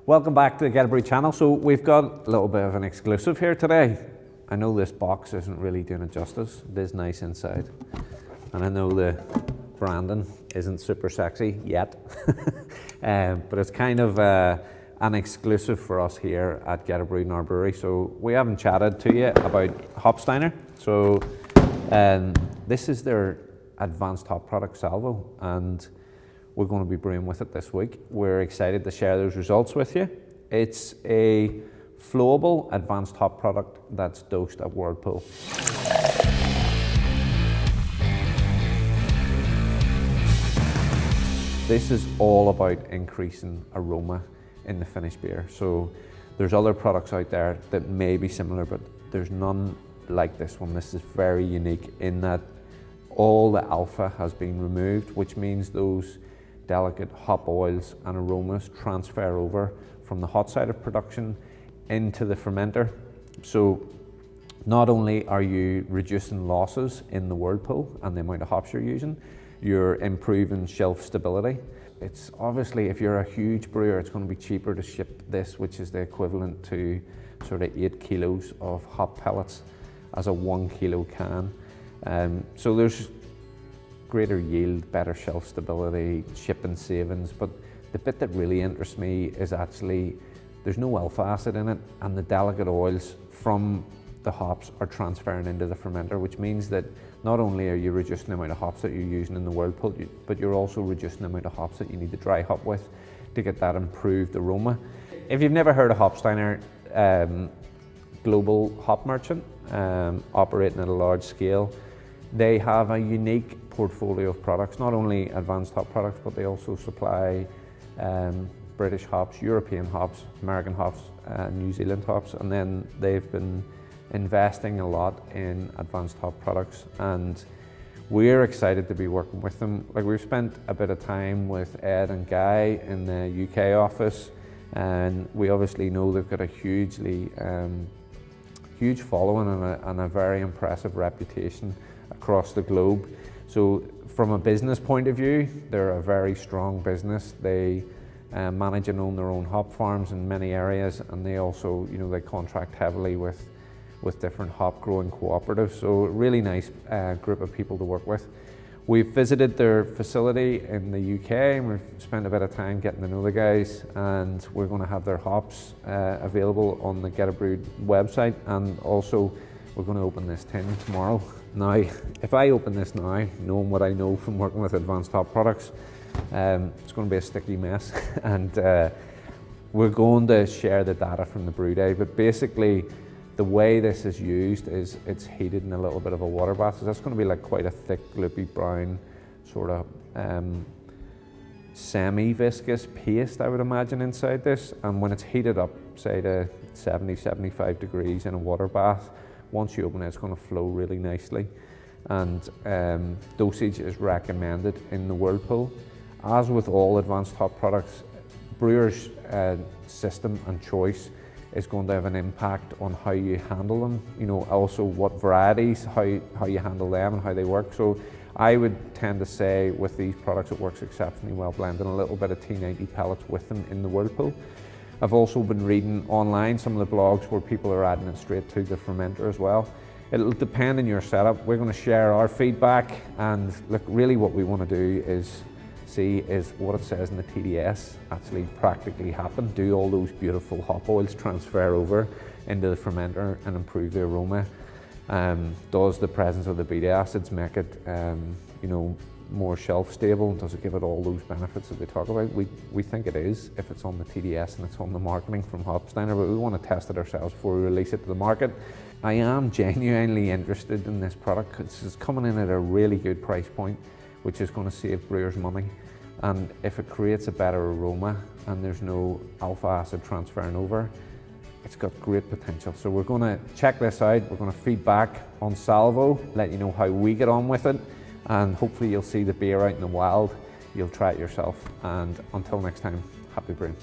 Welcome back to the Get a Brew channel. So we've got a little bit of an exclusive here today. I know this box isn't really doing it justice. It is nice inside. And I know the branding isn't super sexy yet. But it's kind of an exclusive for us here at Get a Brew in our brewery. So we haven't chatted to you about Hopsteiner. So this is their advanced hop product, Salvo, and we're going to be brewing with it this week. We're excited to share those results with you. It's a flowable advanced hop product that's dosed at whirlpool. This is all about increasing aroma in the finished beer. So there's other products out there that may be similar, but there's none like this one. This is very unique in that all the alpha has been removed, which means those delicate hop oils and aromas transfer over from the hot side of production into the fermenter. So not only are you reducing losses in the whirlpool and the amount of hops you're using, you're improving shelf stability. It's obviously, if you're a huge brewer, it's going to be cheaper to ship this, which is the equivalent to sort of 8 kilos of hop pellets as a 1 kilo can. So there's greater yield, better shelf stability, shipping savings, but the bit that really interests me is actually there's no alpha acid in it, and the delicate oils from the hops are transferring into the fermenter, which means that not only are you reducing the amount of hops that you're using in the whirlpool, but you're also reducing the amount of hops that you need to dry hop with to get that improved aroma. If you've never heard of Hopsteiner, global hop merchant, operating at a large scale, they have a unique portfolio of products, not only advanced hop products, but they also supply British hops, European hops, American hops, New Zealand hops, and then they've been investing a lot in advanced hop products, and we're excited to be working with them. Like, we've spent a bit of time with Ed and Guy in the UK office, and we obviously know they've got a huge following and a very impressive reputation across the globe. So from a business point of view, they're a very strong business. They manage and own their own hop farms in many areas, and they also, they contract heavily with different hop growing cooperatives. So a really nice group of people to work with. We've visited their facility in the UK, and we've spent a bit of time getting to know the guys, and we're going to have their hops available on the Get a Brew website, and also we're going to open this tin tomorrow. Now, if I open this now, knowing what I know from working with advanced hop products, it's going to be a sticky mess, and we're going to share the data from the brew day. But basically, the way this is used is it's heated in a little bit of a water bath. So that's going to be like quite a thick, gloopy brown, sort of semi-viscous paste, I would imagine, inside this. And when it's heated up, say to 70, 75 degrees in a water bath, once you open it, it's going to flow really nicely. And dosage is recommended in the whirlpool. As with all advanced hop products, brewers' system and choice is going to have an impact on how you handle them. Also what varieties, how you handle them and how they work. So I would tend to say with these products, it works exceptionally well blending a little bit of T90 pellets with them in the whirlpool. I've also been reading online some of the blogs where people are adding it straight to the fermenter as well. It'll depend on your setup. We're going to share our feedback, and look, really what we want to do is see is what it says in the TDS actually practically happen. Do all those beautiful hop oils transfer over into the fermenter and improve the aroma? Does the presence of the beta acids make it more shelf stable? Does it give it all those benefits that they talk about? We think it is, if it's on the TDS and it's on the marketing from Hopsteiner, but we want to test it ourselves before we release it to the market. I am genuinely interested in this product because it's coming in at a really good price point, which is going to save brewers money. And if it creates a better aroma and there's no alpha acid transferring over, it's got great potential. So we're going to check this out. We're going to feed back on Salvo, let you know how we get on with it, and hopefully you'll see the beer out in the wild. You'll try it yourself, and until next time, happy brewing.